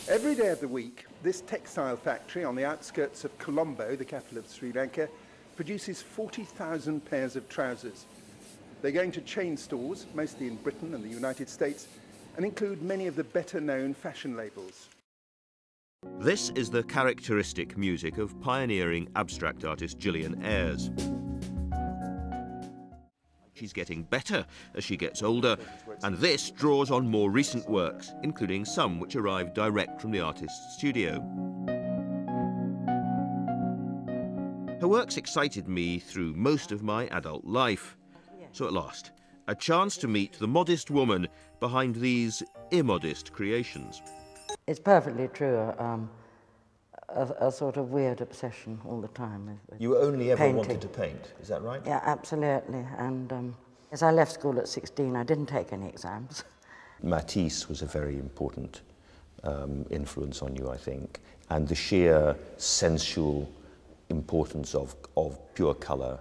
Every day of the week, this textile factory on the outskirts of Colombo, the capital of Sri Lanka, produces 40,000 pairs of trousers. They're going to chain stores, mostly in Britain and the United States, and include many of the better-known fashion labels. This is the characteristic music of pioneering abstract artist Gillian Ayres. She's getting better as she gets older, and this draws on more recent works, including some which arrived direct from the artist's studio. Her works excited me through most of my adult life. So at last, a chance to meet the modest woman behind these immodest creations. It's perfectly true, a sort of weird obsession all the time. With you only ever painting. wanted to paint, is that right? Yeah, absolutely. And as I left school at 16, I didn't take any exams. Matisse was a very important influence on you, I think, and the sheer sensual importance of pure colour.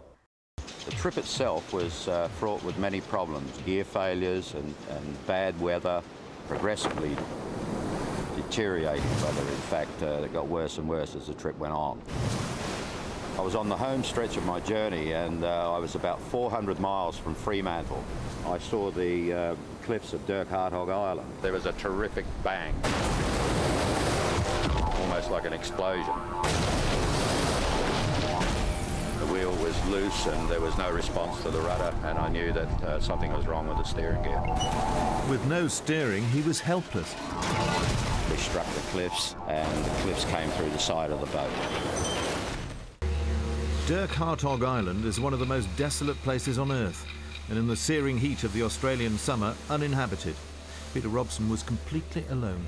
The trip itself was fraught with many problems, gear failures and bad weather, progressively deteriorating weather. In fact, it got worse and worse as the trip went on. I was on the home stretch of my journey and I was about 400 miles from Fremantle. I saw the cliffs of Dirk Hartog Island. There was a terrific bang, almost like an explosion. The wheel was loose and there was no response to the rudder, and I knew that something was wrong with the steering gear. With no steering, he was helpless. We struck the cliffs and the cliffs came through the side of the boat. Dirk Hartog Island is one of the most desolate places on Earth, and in the searing heat of the Australian summer, uninhabited. Peter Robson was completely alone.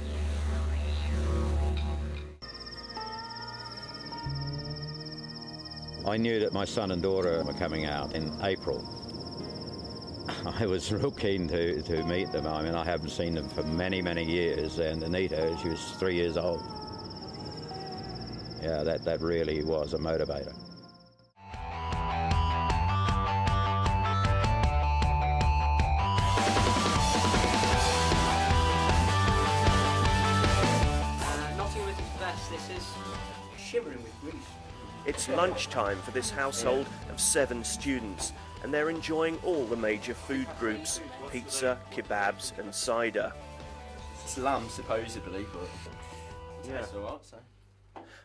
I knew that my son and daughter were coming out in April. I was real keen to meet them. I mean, I haven't seen them for many, many years, and Anita, she was 3 years old. Yeah, that really was a motivator. Nottingham at its best, this is shimmering with grief. It's lunchtime for this household of 7 students, and they're enjoying all the major food groups: pizza, kebabs and cider. It's lamb, supposedly, but yeah, it's all right, so.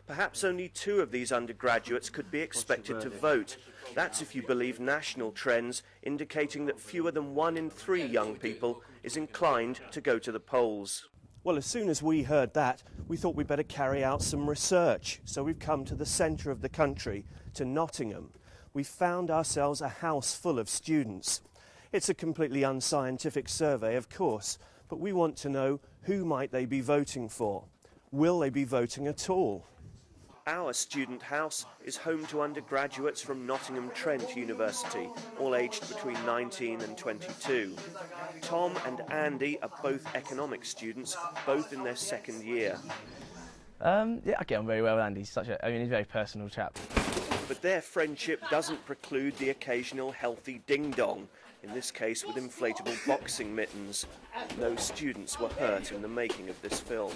Perhaps only 2 of these undergraduates could be expected to vote. That's if you believe national trends indicating that fewer than 1 in 3 young people is inclined to go to the polls. Well, as soon as we heard that, we thought we'd better carry out some research. So we've come to the centre of the country, to Nottingham. We found ourselves a house full of students. It's a completely unscientific survey, of course, but we want to know, who might they be voting for? Will they be voting at all? Our student house is home to undergraduates from Nottingham Trent University, all aged between 19 and 22. Tom and Andy are both economics students, both in their 2nd year. Yeah, I get on very well with Andy. He's he's a very personal chap. But their friendship doesn't preclude the occasional healthy ding-dong, in this case with inflatable boxing mittens. No students were hurt in the making of this film.